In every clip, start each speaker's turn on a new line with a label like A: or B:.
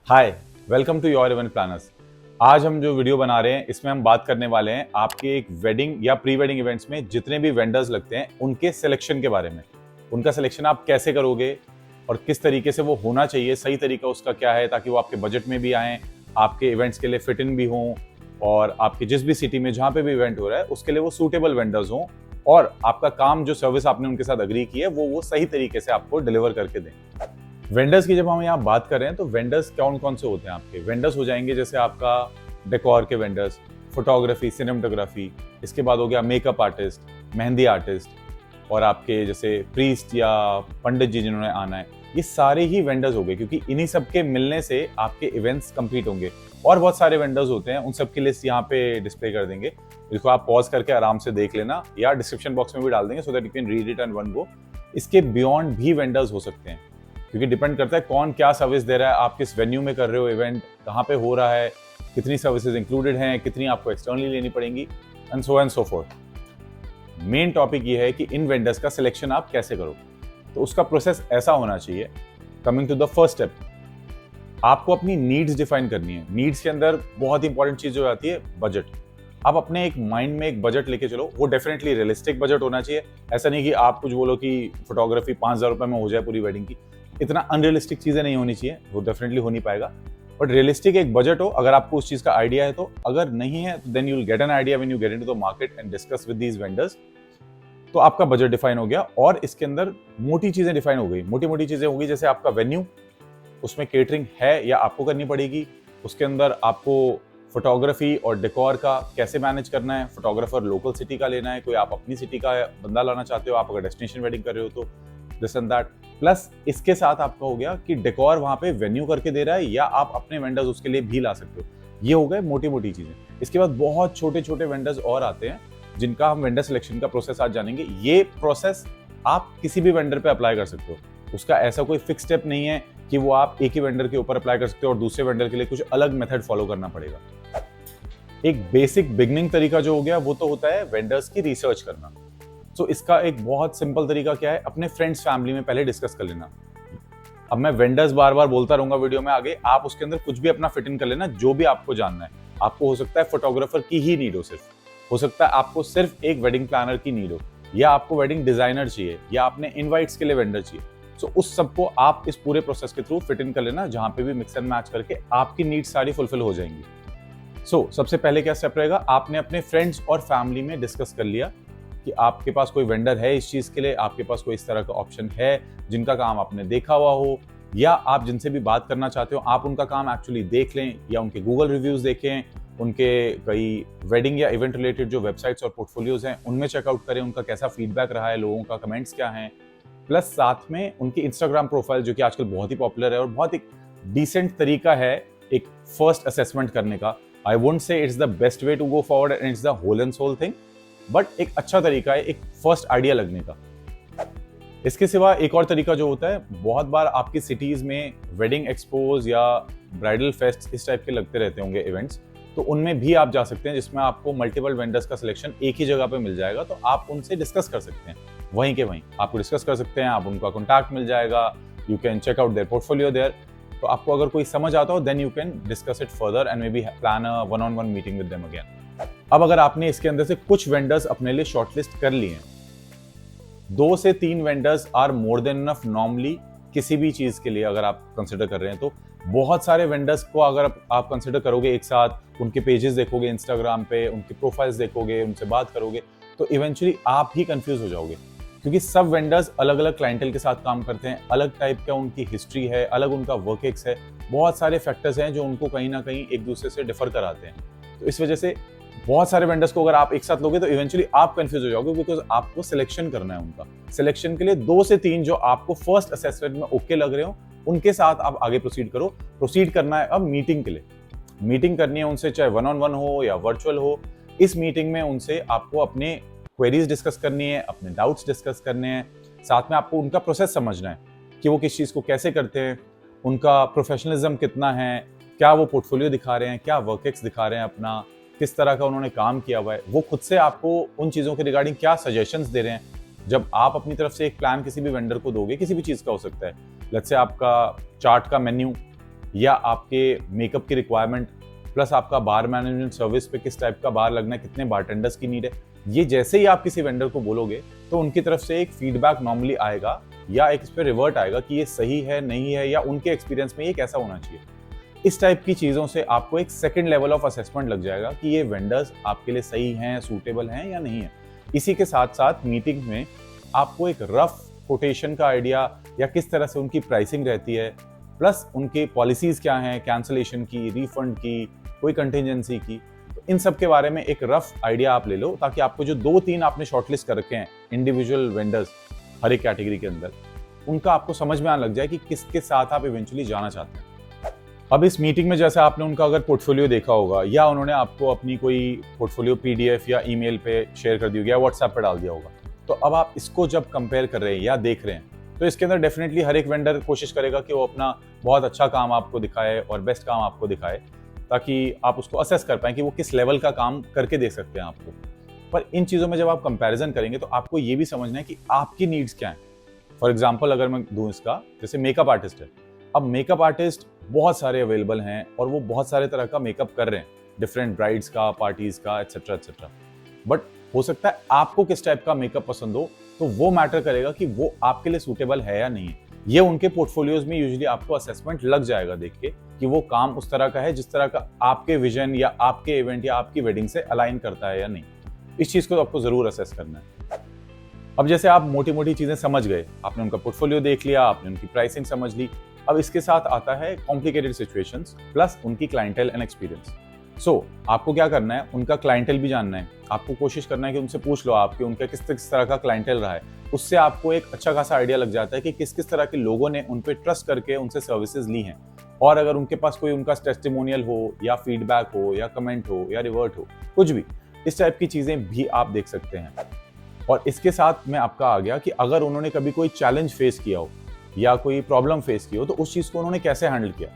A: Hi, welcome to your event planners. आज हम जो वीडियो बना रहे हैं इसमें हम बात करने वाले हैं आपके एक वेडिंग या प्री वेडिंग इवेंट्स में जितने भी वेंडर्स लगते हैं उनके सिलेक्शन के बारे में। उनका सिलेक्शन आप कैसे करोगे और किस तरीके से वो होना चाहिए, सही तरीका उसका क्या है ताकि वो आपके बजट में भी आएँ, आपके इवेंट्स के लिए फिट इन भी हों और आपके जिस भी सिटी में जहाँ पे भी इवेंट हो रहा है उसके लिए वो सूटेबल वेंडर्स हों और आपका काम जो सर्विस आपने उनके साथ अग्री की है वो सही तरीके से आपको डिलीवर करके दें। वेंडर्स की जब हम यहाँ बात कर रहे हैं तो वेंडर्स कौन कौन से होते हैं आपके वेंडर्स हो जाएंगे जैसे आपका डेकोर के वेंडर्स, फोटोग्राफी, सिनेमेटोग्राफी, इसके बाद हो गया मेकअप आर्टिस्ट, मेहंदी आर्टिस्ट और आपके जैसे प्रीस्ट या पंडित जी जिन्होंने आना है, ये सारे ही वेंडर्स हो गए क्योंकि इन्हीं सब के मिलने से आपके इवेंट्स कंप्लीट होंगे। और बहुत सारे वेंडर्स होते हैं, उन सब की लिस्ट यहाँ पे डिस्प्ले कर देंगे, इसको आप पॉज करके आराम से देख लेना या डिस्क्रिप्शन बॉक्स में भी डाल देंगे सो that you can read it and one go. इसके बियॉन्ड भी वेंडर्स हो सकते हैं क्योंकि डिपेंड करता है कौन क्या सर्विस दे रहा है, आप किस वेन्यू में कर रहे हो इवेंट, कहाँ पे हो रहा है, कितनी सर्विसेज इंक्लूडेड हैं, कितनी आपको एक्सटर्नली लेनी पड़ेंगी and so fourth. Main topic ये है कि इन वेंडर्स का सिलेक्शन आप कैसे करोगे। तो उसका प्रोसेस ऐसा होना चाहिए। Coming to the first step, आपको अपनी नीड्स डिफाइन करनी है। नीड्स के अंदर बहुत इंपॉर्टेंट चीज हो जाती है बजट। आप अपने एक माइंड में एक बजट लेके चलो, वो डेफिनेटली रियलिस्टिक बजट होना चाहिए। ऐसा नहीं कि आप कुछ बोलो कि फोटोग्राफी 5,000 रुपए में हो जाए पूरी वेडिंग की, इतना अनरियलिस्टिक चीजें नहीं होनी चाहिए, वो डेफिनेटली हो नहीं पाएगा। बट रियलिस्टिक एक बजट हो, अगर आपको उस चीज का आइडिया है तो। अगर नहीं है तो then you will get an idea when you get into the market and discuss with these vendors. तो आपका बजट डिफाइन हो गया और इसके अंदर मोटी चीजें डिफाइन हो गई। मोटी मोटी चीजें होगी जैसे आपका वेन्यू, उसमें केटरिंग है या आपको करनी पड़ेगी। उसके अंदर आपको फोटोग्राफी और डेकोर का कैसे मैनेज करना है। फोटोग्राफर लोकल सिटी का लेना है, कोई आप अपनी सिटी का बंदा लाना चाहते हो, आप अगर डेस्टिनेशन वेडिंग कर रहे हो तो दिस एंड दैट। प्लस इसके साथ आपका हो गया कि डेकोर वहां पे वेन्यू करके दे रहा है या आप अपने वेंडर्स उसके लिए भी ला सकते हो। ये हो गए मोटी मोटी चीजें। इसके बाद बहुत छोटे छोटे वेंडर्स और आते हैं जिनका हम वेंडर सिलेक्शन का प्रोसेस आज जानेंगे। ये प्रोसेस आप किसी भी वेंडर पे अप्लाई कर सकते हो, उसका ऐसा कोई फिक्स स्टेप नहीं है कि वो आप एक ही वेंडर के ऊपर अप्लाई कर सकते हो और दूसरे वेंडर के लिए कुछ अलग मेथड फॉलो करना पड़ेगा। एक बेसिक बिगनिंग तरीका जो हो गया वो तो होता है वेंडर्स की रिसर्च करना। सो इसका एक बहुत सिंपल तरीका क्या है, अपने फ्रेंड्स फैमिली में पहले डिस्कस कर लेना। अब मैं वेंडर्स बार बार बोलता रहूंगा वीडियो में आगे, आप उसके अंदर कुछ भी अपना फिट इन कर लेना जो भी आपको जानना है। आपको हो सकता है फोटोग्राफर की ही नीड हो, सिर्फ हो सकता है आपको सिर्फ एक वेडिंग प्लानर की नीड हो, या आपको वेडिंग डिजाइनर चाहिए, या आपने इनवाइट्स के लिए वेंडर चाहिए। सो उस सबको आप इस पूरे प्रोसेस के थ्रू फिट इन कर लेना, जहां पे भी मिक्स एंड मैच करके आपकी नीड्स सारी फुलफिल हो जाएंगी। सबसे पहले क्या स्टेप रहेगा, आपने अपने फ्रेंड्स और फैमिली में डिस्कस कर लिया कि आपके पास कोई वेंडर है इस चीज के लिए, आपके पास कोई इस तरह का ऑप्शन है जिनका काम आपने देखा हुआ हो, या आप जिनसे भी बात करना चाहते हो आप उनका काम एक्चुअली देख लें या उनके गूगल रिव्यूज देखें, उनके कई वेडिंग या इवेंट रिलेटेड जो वेबसाइट्स और पोर्टफोलियोज हैं उनमें चेकआउट करें, उनका कैसा फीडबैक रहा है, लोगों का कमेंट्स क्या हैं। प्लस साथ में उनकी इंस्टाग्राम प्रोफाइल जो कि आजकल बहुत ही पॉपुलर है और बहुत एक डिसेंट तरीका है एक फर्स्ट असेसमेंट करने का। I won't say it's the best way to go forward and it's the whole and soul thing, but एक अच्छा तरीका है एक फर्स्ट आइडिया लगने का। इसके सिवा एक और तरीका जो होता है, बहुत बार आपकी सिटीज में वेडिंग एक्सपोज या ब्राइडल फेस्ट इस टाइप के लगते रहते होंगे इवेंट्स, तो उनमें भी आप जा सकते हैं जिसमें आपको मल्टीपल वेंडर्स का सिलेक्शन एक ही जगह पे मिल जाएगा। तो आप उनसे डिस्कस कर सकते हैं, वहीं के वहीं आपको डिस्कस कर सकते हैं, आप उनका कॉन्टैक्ट मिल जाएगा, you can check out their portfolio there. तो आपको अगर कोई समझ आता हो then you can discuss it further and maybe plan a one on one meeting with them again. अब अगर आपने इसके अंदर से कुछ वेंडर्स अपने लिए शॉर्टलिस्ट कर लिए हैं, 2 से 3 vendors are more than enough normally किसी भी चीज के लिए अगर आप कंसिडर कर रहे हैं। तो बहुत सारे वेंडर्स को अगर आप कंसिडर करोगे एक साथ, उनके पेजेस देखोगे इंस्टाग्राम पे, उनके प्रोफाइल्स देखोगे, उनसे बात करोगे, तो इवेंचुअली आप ही कंफ्यूज हो जाओगे क्योंकि सब वेंडर्स अलग अलग क्लाइंटल के साथ काम करते हैं, अलग टाइप का उनकी हिस्ट्री है, अलग उनका वर्क एक्स है, बहुत सारे फैक्टर्स हैं जो उनको कहीं ना कहीं एक दूसरे से डिफर कराते हैं। तो इस वजह से बहुत सारे वेंडर्स को अगर आप एक साथ लोगे तो इवेंचुअली आप कंफ्यूज हो जाओगे बिकॉज आपको सिलेक्शन करना है। उनका सिलेक्शन के लिए 2 से 3 जो आपको फर्स्ट असेसमेंट में ओके लग रहे हो उनके साथ आप आगे प्रोसीड करो। प्रोसीड करना है अब मीटिंग के लिए, मीटिंग करनी है उनसे, चाहे वन-ऑन-वन हो या वर्चुअल हो। इस मीटिंग में उनसे आपको अपने क्वेरीज डिस्कस करनी है, अपने डाउट्स डिस्कस करने हैं, साथ में आपको उनका प्रोसेस समझना है कि वो किस चीज़ को कैसे करते हैं, उनका प्रोफेशनलिज्म कितना है, क्या वो पोर्टफोलियो दिखा रहे हैं, क्या वर्क एक्स दिखा रहे हैं अपना, किस तरह का उन्होंने काम किया हुआ है, वो खुद से आपको उन चीज़ों के रिगार्डिंग क्या सजेशंस दे रहे हैं। जब आप अपनी तरफ से एक प्लान किसी भी वेंडर को दोगे, किसी भी चीज़ का हो सकता है, लेट्स से आपका चार्ट का मेन्यू या आपके मेकअप की रिक्वायरमेंट प्लस आपका बार मैनेजमेंट सर्विस पे किस टाइप का बार लगना है, कितने बारटेंडर्स की नीड है, ये जैसे ही आप किसी वेंडर को बोलोगे तो उनकी तरफ से एक फीडबैक नॉर्मली आएगा या एक इस पर रिवर्ट आएगा कि ये सही है नहीं है, या उनके एक्सपीरियंस में ये कैसा होना चाहिए। इस टाइप की चीज़ों से आपको एक सेकंड लेवल ऑफ असेसमेंट लग जाएगा कि ये वेंडर्स आपके लिए सही हैं, सूटेबल हैं या नहीं है। इसी के साथ साथ मीटिंग में आपको एक रफ कोटेशन का आइडिया या किस तरह से उनकी प्राइसिंग रहती है, प्लस उनकी पॉलिसीज क्या हैं, कैंसलेशन की, रिफंड की, कोई कंटिजेंसी की, तो इन सब के बारे में एक रफ आइडिया आप ले लो, ताकि आपको जो 2-3 आपने शॉर्टलिस्ट कर रखे हैं इंडिविजुअल वेंडर्स हर एक कैटेगरी के अंदर, उनका आपको समझ में आने लग जाए कि किसके साथ आप इवेंचुअली जाना चाहते हैं। अब इस मीटिंग में जैसे आपने उनका अगर पोर्टफोलियो देखा होगा या उन्होंने आपको अपनी कोई पोर्टफोलियो पीडीएफ या ईमेल पे शेयर कर दी होगी या व्हाट्सएप पे डाल दिया होगा, तो अब आप इसको जब कंपेयर कर रहे हैं या देख रहे हैं तो इसके अंदर डेफिनेटली हर एक वेंडर कोशिश करेगा कि वो अपना बहुत अच्छा काम आपको दिखाए और बेस्ट काम आपको दिखाए, ताकि आप उसको असेस कर पाएं कि वो किस लेवल का काम करके दे सकते हैं आपको। पर इन चीज़ों में जब आप कंपैरिजन करेंगे तो आपको ये भी समझना है कि आपकी नीड्स क्या हैं। फॉर एग्जाम्पल अगर मैं दूं इसका, जैसे मेकअप आर्टिस्ट है, अब मेकअप आर्टिस्ट बहुत सारे अवेलेबल हैं और वो बहुत सारे तरह का मेकअप कर रहे हैं, डिफरेंट ब्राइड्स का, पार्टीज का, एटसेट्रा एटसेट्रा। बट हो सकता है आपको किस टाइप का मेकअप पसंद हो, तो वो मैटर करेगा कि वो आपके लिए सूटेबल है या नहीं है। ये उनके पोर्टफोलियोज में यूजुअली आपको असेसमेंट लग जाएगा देख के कि वो काम उस तरह का है जिस तरह का आपके विजन या आपके इवेंट या आपकी वेडिंग से अलाइन करता है या नहीं। इस चीज को तो आपको जरूर असेस करना है। अब जैसे आप मोटी मोटी चीजें समझ गए, आपने उनका पोर्टफोलियो देख लिया, आपने उनकी प्राइसिंग समझ ली, अब इसके साथ आता है कॉम्प्लिकेटेड सिचुएशंस प्लस उनकी क्लाइंटेल एंड एक्सपीरियंस। सो आपको क्या करना है, उनका क्लाइंटेल भी जानना है। आपको कोशिश करना है कि उनसे पूछ लो आपके उनका किस तरह का क्लाइंटेल रहा है। उससे आपको एक अच्छा खासा आइडिया लग जाता है कि किस किस तरह के लोगों ने उन पर ट्रस्ट करके उनसे सर्विसेज ली हैं, और अगर उनके पास कोई उनका टेस्टिमोनियल हो या फीडबैक हो या कमेंट हो या रिवर्ट हो, कुछ भी इस टाइप की चीजें भी आप देख सकते हैं। और इसके साथ में आपका आ गया कि अगर उन्होंने कभी कोई चैलेंज फेस किया हो या कोई प्रॉब्लम फेस की हो, तो उस चीज़ को उन्होंने कैसे हैंडल किया।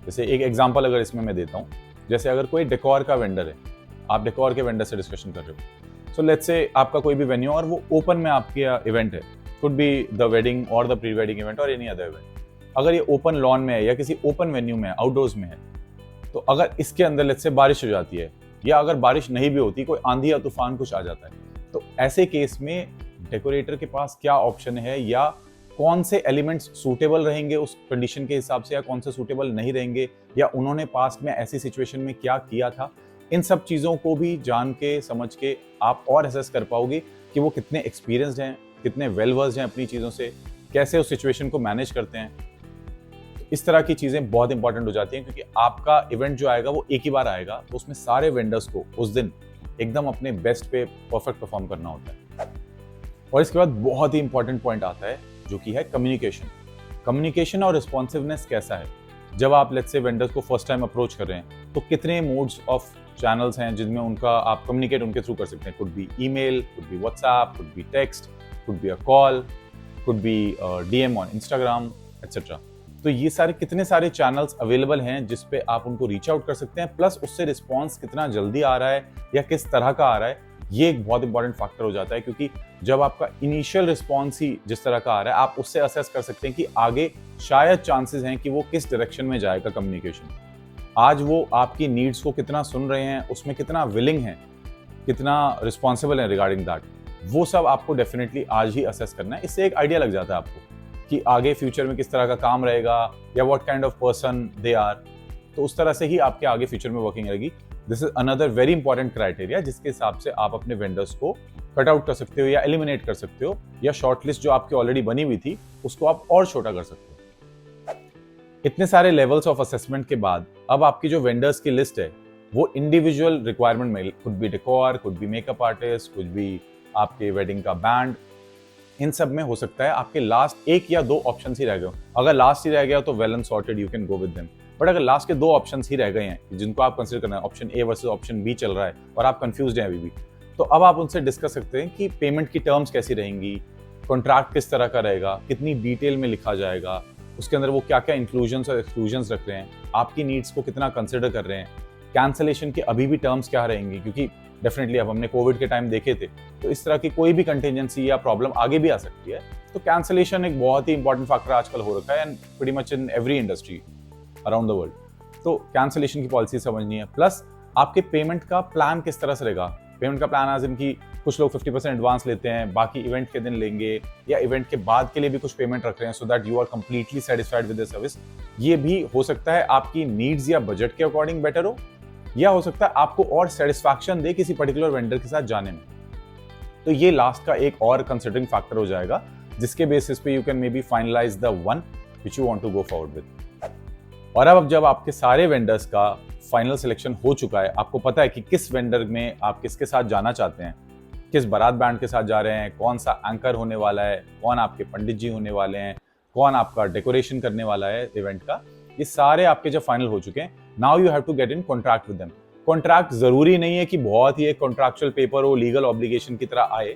A: जैसे एक एग्जांपल अगर इसमें मैं देता हूँ, जैसे अगर कोई डेकोर का वेंडर है, आप डेकोर के वेंडर से डिस्कशन कर रहे हो, सो लेट्स से आपका कोई भी वेन्यू और वो ओपन में आपके इवेंट है, कुड बी द वेडिंग और द प्री वेडिंग इवेंट और एनी अदर इवेंट। अगर ये ओपन लॉन में है या किसी ओपन वेन्यू में है, आउटडोर्स में है, तो अगर इसके अंदर लेट्स से बारिश हो जाती है या अगर बारिश नहीं भी होती, कोई आंधी या तूफान कुछ आ जाता है, तो ऐसे केस में डेकोरेटर के पास क्या ऑप्शन है या कौन से एलिमेंट्स सूटेबल रहेंगे उस कंडीशन के हिसाब से या कौन से सूटेबल नहीं रहेंगे, या उन्होंने पास्ट में ऐसी सिचुएशन में क्या किया था। इन सब चीज़ों को भी जान के समझ के आप और असेस कर पाओगे कि वो कितने एक्सपीरियंस्ड हैं, कितने वेल वर्स्ड हैं अपनी चीज़ों से, कैसे उस सिचुएशन को मैनेज करते हैं। इस तरह की चीज़ें बहुत इंपॉर्टेंट हो जाती हैं, क्योंकि आपका इवेंट जो आएगा वो एक ही बार आएगा, तो उसमें सारे वेंडर्स को उस दिन एकदम अपने बेस्ट पे परफेक्ट परफॉर्म करना होता है। और इसके बाद बहुत ही इंपॉर्टेंट पॉइंट आता है जो कि है कम्युनिकेशन। कम्युनिकेशन और रिस्पॉन्सिवनेस कैसा है। जब आप लेट्स से वेंडर्स को फर्स्ट टाइम अप्रोच कर रहे हैं, तो कितने मोड्स ऑफ चैनल्स हैं जिनमें उनका आप कम्युनिकेट उनके थ्रू कर सकते हैं। Could B email, could be WhatsApp, could be text, could be a call, could be DM on Instagram etcetera. तो ये सारे कितने सारे चैनल्स अवेलेबल हैं जिस पे आप उनको रीच आउट कर सकते हैं, प्लस उससे रिस्पॉन्स कितना जल्दी आ रहा है या किस तरह का आ रहा है, ये एक बहुत इंपॉर्टेंट फैक्टर हो जाता है। क्योंकि जब आपका इनिशियल रिस्पॉन्स ही जिस तरह का आ रहा है, आप उससे असेस कर सकते हैं कि आगे शायद चांसेस हैं कि वो किस डायरेक्शन में जाएगा कम्युनिकेशन। आज वो आपकी नीड्स को कितना सुन रहे हैं, उसमें कितना विलिंग है, कितना रिस्पॉन्सिबल है रिगार्डिंग दैट, वो सब आपको डेफिनेटली आज ही असेस करना है। इससे एक आइडिया लग जाता है आपको कि आगे फ्यूचर में किस तरह का काम रहेगा या what kind of person they are. तो उस तरह से ही आपके आगे फ्यूचर में वर्किंग रहेगी। This is another very important criteria जिसके हिसाब से आप अपने वेंडर्स को कट आउट कर सकते हो या एलिमिनेट कर सकते हो, या शॉर्टलिस्ट जो आपकी ऑलरेडी बनी हुई थी उसको आप और छोटा कर सकते हो। इतने सारे लेवल्स ऑफ असेसमेंट के बाद अब आपकी जो वेंडर्स की लिस्ट है वो इंडिविजुअल रिक्वायरमेंट में, could be decor, could be makeup artist, could be आपके वेडिंग का बैंड, इन सब में हो सकता है आपके लास्ट एक या दो ऑप्शन ही रह गए। अगर लास्ट ही रह गया तो well and sorted, you can go with them. But अगर लास्ट के दो ऑप्शन ही रह गए हैं जिनको आप कंसीडर करना है, option A versus option B चल रहा है और आप कंफ्यूज्ड हैं अभी भी, तो अब आप उनसे डिस्कस सकते हैं कि पेमेंट की टर्म्स कैसी रहेंगी, कॉन्ट्रैक्ट किस तरह का रहेगा, कितनी डिटेल में लिखा जाएगा, उसके अंदर वो क्या क्या इंक्लूजन्स और एक्सक्लूजन्स रख रहे हैं, आपकी नीड्स को कितना कंसिडर कर रहे हैं, कैंसलेशन के अभी भी टर्म्स क्या रहेंगी, क्योंकि डेफिनेटली अब हमने कोविड के टाइम देखे थे तो इस तरह की कोई भी कंटिजेंसी या प्रॉब्लम आगे भी आ सकती है। तो कैंसलेशन एक बहुत ही इंपॉर्टेंट फैक्टर आजकल हो रखा है and pretty much in every industry. Around the world. तो कैंसिलेशन की पॉलिसी समझनी है, प्लस आपके पेमेंट का प्लान किस तरह से रहेगा। पेमेंट का प्लान आज इनकी कुछ लोग 50% एडवांस लेते हैं, बाकी इवेंट के दिन लेंगे या इवेंट के बाद के लिए भी कुछ पेमेंट रख रहे हैं, so that you are completely satisfied with the service. ये भी हो सकता है आपकी नीड्स या बजट के अकॉर्डिंग बेटर हो, या हो सकता है आपको और सेटिस्फैक्शन दे किसी पर्टिकुलर वेंडर के साथ जाने में। तो ये लास्ट का एक और कंसिडरिंग फैक्टर हो जाएगा, जिसके बेसिस पे you can maybe finalise the one which you want to go forward with. और अब जब आपके सारे वेंडर्स का फाइनल सिलेक्शन हो चुका है, आपको पता है कि किस वेंडर में आप किसके साथ जाना चाहते हैं, किस बारात बैंड के साथ जा रहे हैं, कौन सा एंकर होने वाला है, कौन आपके पंडित जी होने वाले हैं, कौन आपका डेकोरेशन करने वाला है इवेंट का, ये सारे आपके जब फाइनल हो चुके हैं, now you have to get in contract with them. Contract जरूरी नहीं है कि बहुत ही एक कॉन्ट्रैक्चुअल पेपर हो, लीगल ऑब्लिगेशन की तरह आए,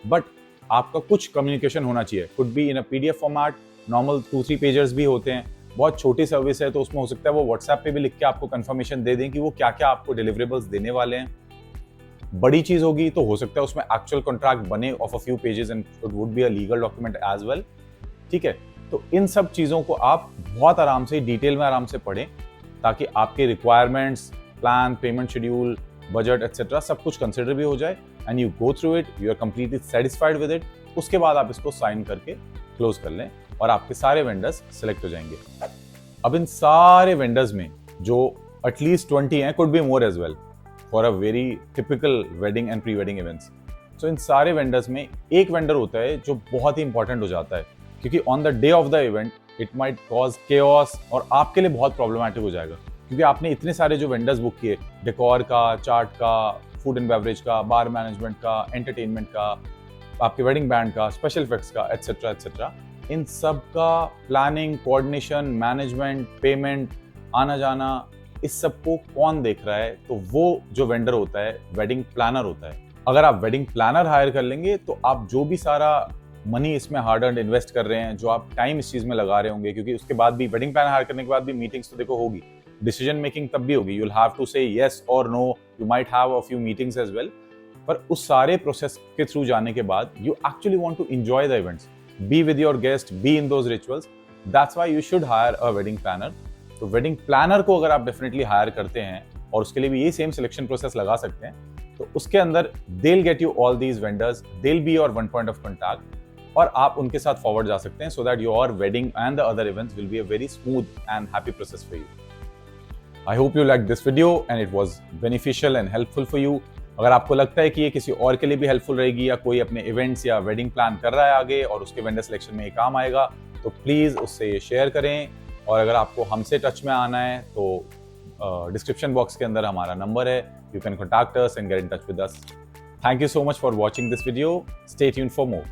A: बट आपका कुछ कम्युनिकेशन होना चाहिए। Could be in a PDF format, normal 2-3 pages भी होते हैं। बहुत छोटी सर्विस है तो उसमें हो सकता है वो व्हाट्सएप पे भी लिख के आपको कंफर्मेशन दे दें कि वो क्या क्या आपको डिलीवरेबल्स देने वाले हैं। बड़ी चीज होगी तो हो सकता है उसमें एक्चुअल कॉन्ट्रैक्ट बने of a few pages and it would be a legal document as well. ठीक है, तो इन सब चीजों को आप बहुत आराम से डिटेल में आराम से पढ़ें, ताकि आपके requirements, plan, payment schedule, budget etcetera सब कुछ कंसिडर भी हो जाए and you go through it, you are completely satisfied with it. उसके बाद आप इसको साइन करके क्लोज कर लें और आपके सारे वेंडर्स सिलेक्ट हो जाएंगे। अब इन सारे वेंडर्स में जो एटलीस्ट 20 हैं, could be more as well, for a very typical wedding and pre wedding events. So इन सारे वेंडर्स में एक वेंडर होता है जो बहुत ही इंपॉर्टेंट हो जाता है, क्योंकि on the day of the event it might cause chaos और आपके लिए बहुत प्रॉब्लमैटिक हो जाएगा, क्योंकि आपने इतने सारे जो वेंडर्स बुक किए, डेकोर का, चार्ट का, फूड एंड बेवरेज का, बार मैनेजमेंट का, एंटरटेनमेंट का, आपके वेडिंग बैंड का, स्पेशल इफेक्ट्स का, एटसेट्रा एटसेट्रा, इन सब का प्लानिंग, कोऑर्डिनेशन, मैनेजमेंट, पेमेंट, आना जाना, इस सब को कौन देख रहा है? तो वो जो वेंडर होता है वेडिंग प्लानर होता है। अगर आप वेडिंग प्लानर हायर कर लेंगे तो आप जो भी सारा मनी इसमें हार्ड अर्न्ड इन्वेस्ट कर रहे हैं, जो आप टाइम इस चीज में लगा रहे होंगे, क्योंकि उसके बाद भी वेडिंग प्लानर हायर करने के बाद भी मीटिंग्स तो देखो होगी, डिसीजन मेकिंग तब भी होगी, you will have to say yes और no, you might have a few meetings as well. पर उस सारे प्रोसेस के थ्रू जाने के बाद you actually want to enjoy the events, be with your guest, be in those rituals. That's why you should hire a wedding planner. तो wedding planner को अगर आप डेफिनेटली हायर करते हैं, और उसके लिए भी ये सेम सिलेक्शन प्रोसेस लगा सकते हैं, तो उसके अंदर they'll get you all these vendors, they'll be your one point of contact, और आप उनके साथ फॉरवर्ड जा सकते हैं, so that your wedding and the other events will be a very smooth and happy process for you. I hope you liked this video and it was beneficial and helpful for you. अगर आपको लगता है कि ये किसी और के लिए भी हेल्पफुल रहेगी, या कोई अपने इवेंट्स या वेडिंग प्लान कर रहा है आगे और उसके वेंडर सिलेक्शन में ये काम आएगा, तो प्लीज़ उससे ये शेयर करें। और अगर आपको हमसे टच में आना है तो डिस्क्रिप्शन बॉक्स के अंदर हमारा नंबर है, you can contact us and get in touch with us. Thank you so much for watching this video, stay tuned for more.